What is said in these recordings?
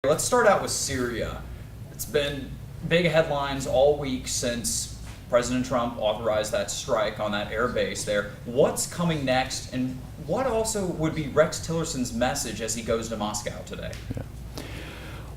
Let's start out with Syria. It's been big headlines all week since President Trump authorized that strike on that air base there. What's coming next, and what also would be Rex Tillerson's message as he goes to Moscow today?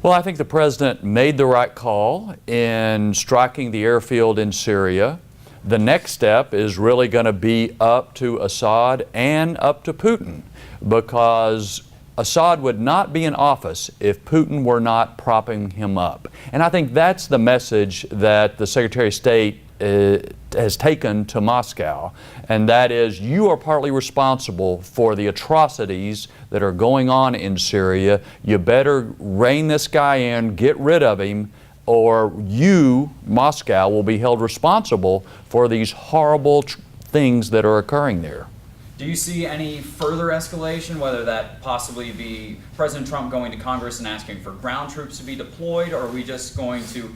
Well, I think the president made the right call in striking the airfield in Syria. The next step is really going to be up to Assad and up to Putin, because Assad would not be in office if Putin were not propping him up. And I think that's the message that the Secretary of State has taken to Moscow, and that is, you are partly responsible for the atrocities that are going on in Syria. You better rein this guy in, get rid of him, or you, Moscow, will be held responsible for these horrible things that are occurring there. Do you see any further escalation, whether that possibly be President Trump going to Congress and asking for ground troops to be deployed, or are we just going to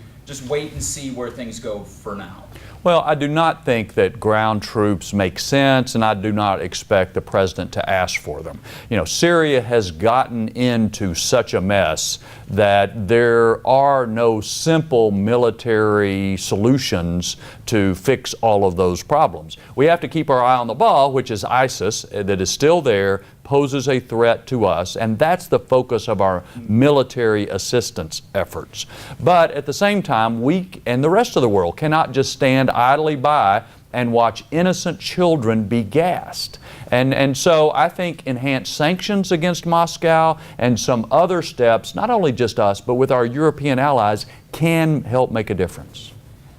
wait and see where things go for now? Well, I do not think that ground troops make sense, and I do not expect the president to ask for them. You know, Syria has gotten into such a mess that there are no simple military solutions to fix all of those problems. We have to keep our eye on the ball, which is ISIS, that is still there, poses a threat to us, and that's the focus of our military assistance efforts. But at the same time, we and the rest of the world cannot just stand idly by and watch innocent children be gassed. And so I think enhanced sanctions against Moscow and some other steps, not only just us, but with our European allies, can help make a difference.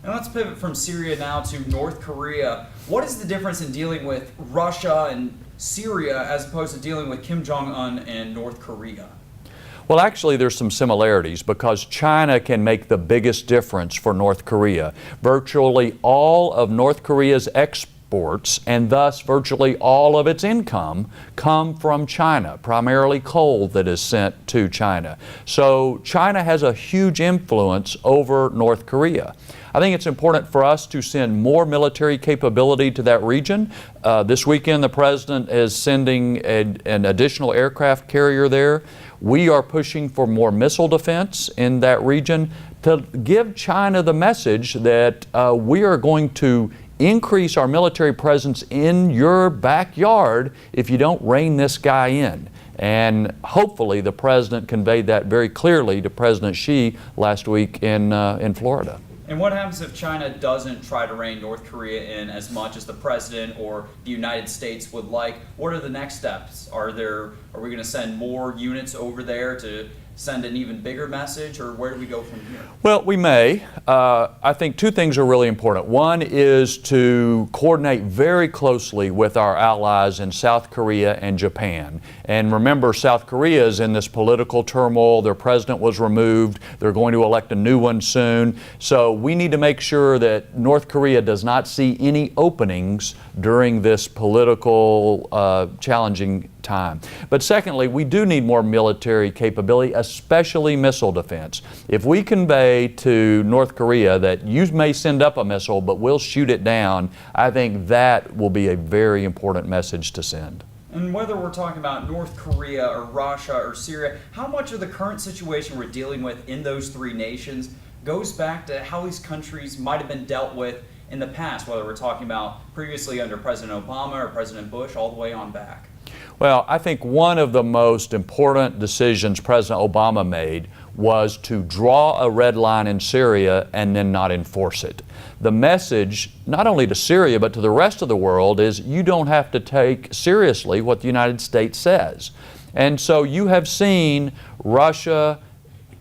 And let's pivot from Syria now to North Korea. What is the difference in dealing with Russia and Syria as opposed to dealing with Kim Jong-un and North Korea? Well, actually, there's some similarities, because China can make the biggest difference for North Korea. Virtually all of North Korea's exports, and thus virtually all of its income, come from China, primarily coal that is sent to China. So China has a huge influence over North Korea. I think it's important for us to send more military capability to that region. This weekend, the president is sending an additional aircraft carrier there. We are pushing for more missile defense in that region to give China the message that we are going to increase our military presence in your backyard if you don't rein this guy in. And hopefully the president conveyed that very clearly to President Xi last week in Florida. And what happens if China doesn't try to rein North Korea in as much as the president or the United States would like? What are the next steps? Are we going to send more units over there to send an even bigger message, or where do we go from here? Well, we may. I think two things are really important. One is to coordinate very closely with our allies in South Korea and Japan. And remember, South Korea is in this political turmoil. Their president was removed. They're going to elect a new one soon. So we need to make sure that North Korea does not see any openings during this political challenging time. But secondly, we do need more military capability, especially missile defense. If we convey to North Korea that you may send up a missile, but we'll shoot it down, I think that will be a very important message to send. And whether we're talking about North Korea or Russia or Syria, how much of the current situation we're dealing with in those three nations goes back to how these countries might have been dealt with in the past, whether we're talking about previously under President Obama or President Bush, all the way on back? Well, I think one of the most important decisions President Obama made was to draw a red line in Syria and then not enforce it. The message, not only to Syria but to the rest of the world, is you don't have to take seriously what the United States says. And so you have seen Russia,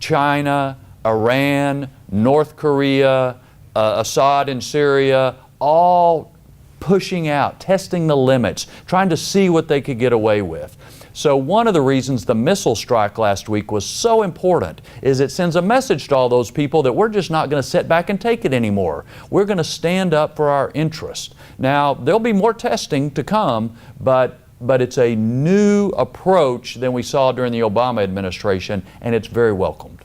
China, Iran, North Korea, Assad in Syria, all pushing out, testing the limits, trying to see what they could get away with. So one of the reasons the missile strike last week was so important is it sends a message to all those people that we're just not going to sit back and take it anymore. We're going to stand up for our interests. Now, there'll be more testing to come, but it's a new approach than we saw during the Obama administration, and it's very welcomed.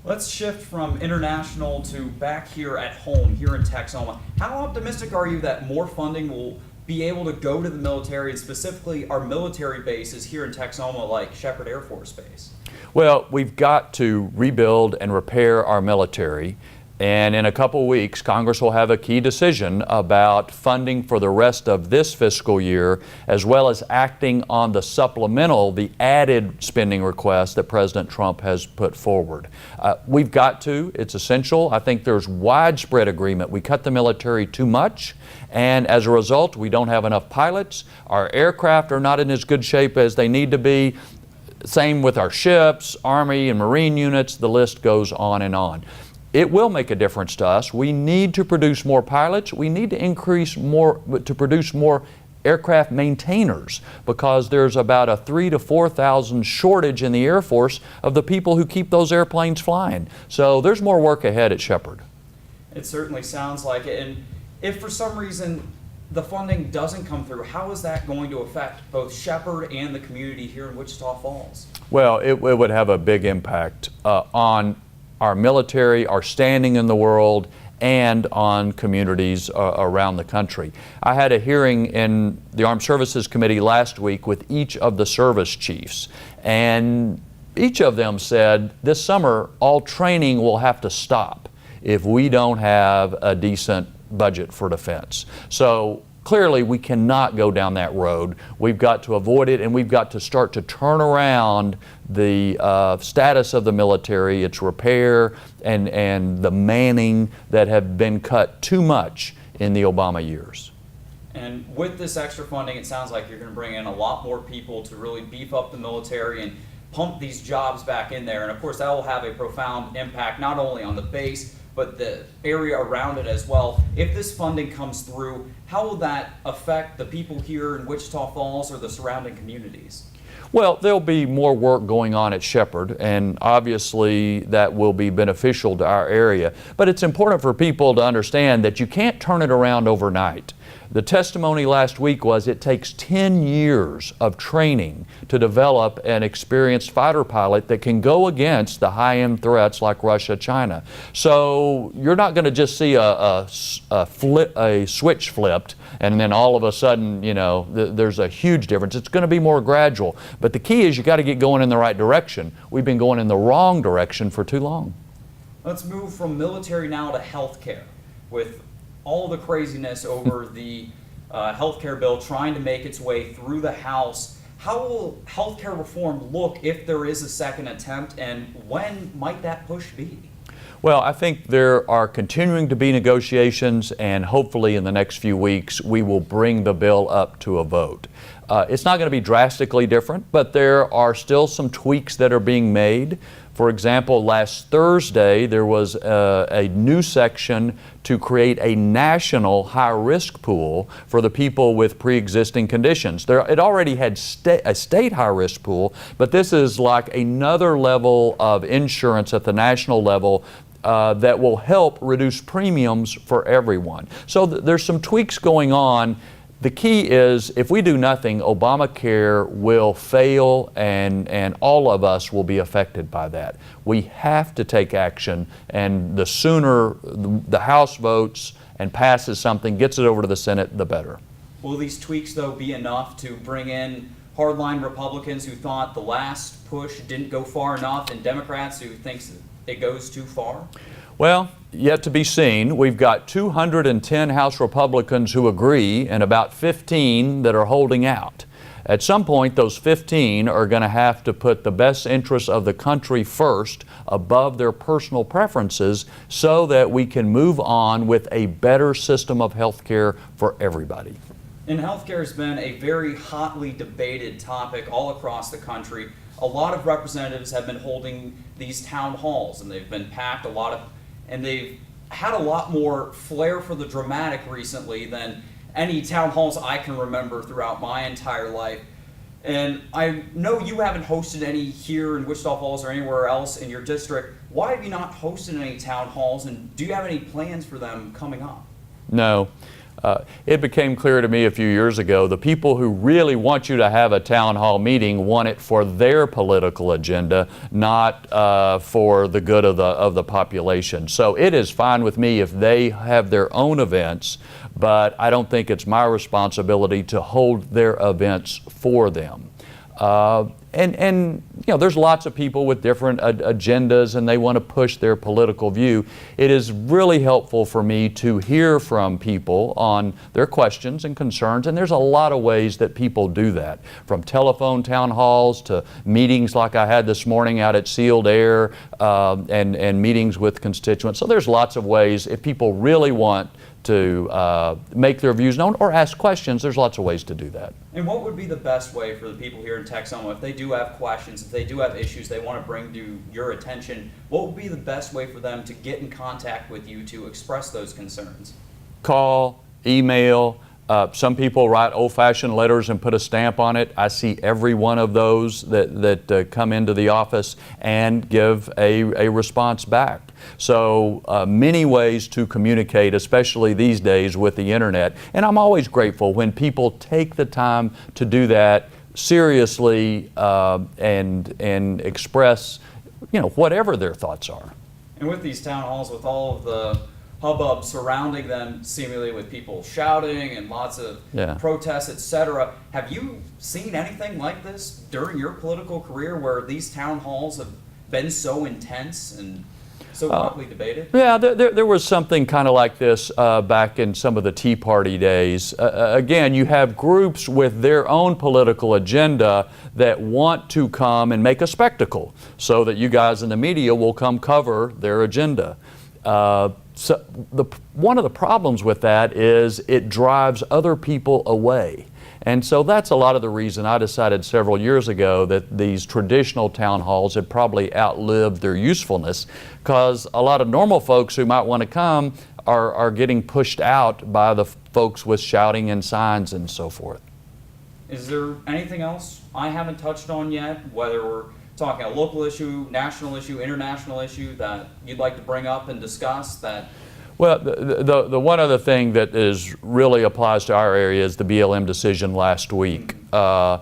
Let's shift from international to back here at home, here in Texoma. How optimistic are you that more funding will be able to go to the military, and specifically our military bases here in Texoma, like Shepherd Air Force Base? Well, we've got to rebuild and repair our military. And in a couple weeks, Congress will have a key decision about funding for the rest of this fiscal year, as well as acting on the supplemental, the added spending request that President Trump has put forward. We've got to, it's essential. I think there's widespread agreement. We cut the military too much, and as a result, we don't have enough pilots. Our aircraft are not in as good shape as they need to be. Same with our ships, Army and Marine units, the list goes on and on. It will make a difference to us. We need to produce more pilots. We need to produce more aircraft maintainers, because there's about a 3,000 to 4,000 shortage in the Air Force of the people who keep those airplanes flying. So there's more work ahead at Shepherd. It certainly sounds like it. And if for some reason the funding doesn't come through, how is that going to affect both Shepherd and the community here in Wichita Falls? Well, it would have a big impact on our military, our standing in the world, and on communities around the country. I had a hearing in the Armed Services Committee last week with each of the service chiefs, and each of them said this summer all training will have to stop if we don't have a decent budget for defense. So clearly we cannot go down that road. We've got to avoid it, and we've got to start to turn around the status of the military, its repair, and the manning that have been cut too much in the Obama years. And with this extra funding, it sounds like you're going to bring in a lot more people to really beef up the military and pump these jobs back in there. And of course, that will have a profound impact not only on the base, but the area around it as well. If this funding comes through, how will that affect the people here in Wichita Falls or the surrounding communities? Well, there'll be more work going on at Shepherd, and obviously that will be beneficial to our area. But it's important for people to understand that you can't turn it around overnight. The testimony last week was it takes 10 years of training to develop an experienced fighter pilot that can go against the high-end threats like Russia, China. So you're not going to just see a switch flipped and then all of a sudden, you know, there's a huge difference. It's going to be more gradual. But the key is you got to get going in the right direction. We've been going in the wrong direction for too long. Let's move from military now to healthcare. With all the craziness over the healthcare bill trying to make its way through the House, how will healthcare reform look if there is a second attempt, and when might that push be? Well, I think there are continuing to be negotiations, and hopefully in the next few weeks we will bring the bill up to a vote. It's not going to be drastically different, but there are still some tweaks that are being made. For example, last Thursday there was a new section to create a national high-risk pool for the people with pre-existing conditions. It already had a state high-risk pool, but this is like another level of insurance at the national level that will help reduce premiums for everyone. So there's some tweaks going on. The key is, if we do nothing, Obamacare will fail, and all of us will be affected by that. We have to take action, and the sooner the House votes and passes something, gets it over to the Senate, the better. Will these tweaks, though, be enough to bring in hardline Republicans who thought the last push didn't go far enough, and Democrats who think it goes too far? Well, yet to be seen. We've got 210 House Republicans who agree and about 15 that are holding out. At some point, those 15 are going to have to put the best interests of the country first above their personal preferences so that we can move on with a better system of health care for everybody. And healthcare has been a very hotly debated topic all across the country. A lot of representatives have been holding these town halls, and they've been packed and they've had a lot more flair for the dramatic recently than any town halls I can remember throughout my entire life. And I know you haven't hosted any here in Wichita Falls or anywhere else in your district. Why have you not hosted any town halls, and do you have any plans for them coming up? No. It became clear to me a few years ago, the people who really want you to have a town hall meeting want it for their political agenda, not for the good of the population. So it is fine with me if they have their own events, but I don't think it's my responsibility to hold their events for them. And you know, there's lots of people with different agendas and they want to push their political view. It is really helpful for me to hear from people on their questions and concerns, and there's a lot of ways that people do that, from telephone town halls to meetings like I had this morning out at Sealed Air, and meetings with constituents. So there's lots of ways, if people really want to make their views known or ask questions, there's lots of ways to do that. And what would be the best way for the people here in Texoma, if they do have questions, if they do have issues they want to bring to your attention, what would be the best way for them to get in contact with you to express those concerns? Call, email. Some people write old-fashioned letters and put a stamp on it. I see every one of those that come into the office and give a response back. So many ways to communicate, especially these days with the internet. And I'm always grateful when people take the time to do that seriously and express, you know, whatever their thoughts are. And with these town halls, with all of the hubbub surrounding them, seemingly with people shouting and lots of protests, etc., have you seen anything like this during your political career where these town halls have been so intense and so hotly debated? Yeah, there was something kind of like this back in some of the Tea Party days. Again, you have groups with their own political agenda that want to come and make a spectacle so that you guys in the media will come cover their agenda. So one of the problems with that is it drives other people away. And so that's a lot of the reason I decided several years ago that these traditional town halls had probably outlived their usefulness, because a lot of normal folks who might want to come are getting pushed out by the folks with shouting and signs and so forth. Is there anything else I haven't touched on yet, whether we're talking a local issue, national issue, international issue, that you'd like to bring up and discuss? That Well, the one other thing that really applies to our area is the BLM decision last week. The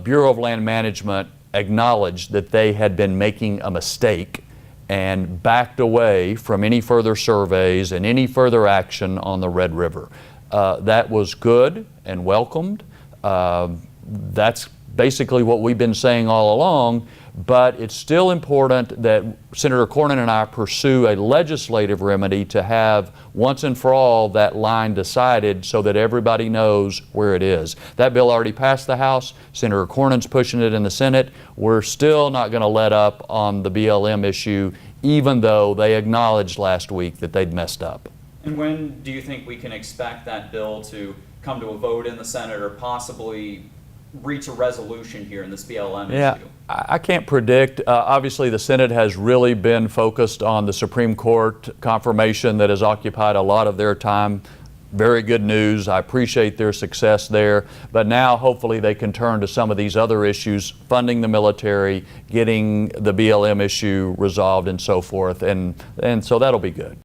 Bureau of Land Management acknowledged that they had been making a mistake and backed away from any further surveys and any further action on the Red River. That was good and welcomed. That's basically what we've been saying all along, but it's still important that Senator Cornyn and I pursue a legislative remedy to have once and for all that line decided so that everybody knows where it is. That bill already passed the House. Senator Cornyn's pushing it in the Senate. We're still not going to let up on the BLM issue, even though they acknowledged last week that they'd messed up. And when do you think we can expect that bill to come to a vote in the Senate or possibly reach a resolution here in this BLM issue? I can't predict. Obviously, the Senate has really been focused on the Supreme Court confirmation that has occupied a lot of their time. Very good news. I appreciate their success there. But now, hopefully, they can turn to some of these other issues, funding the military, getting the BLM issue resolved, and so forth. And so that'll be good.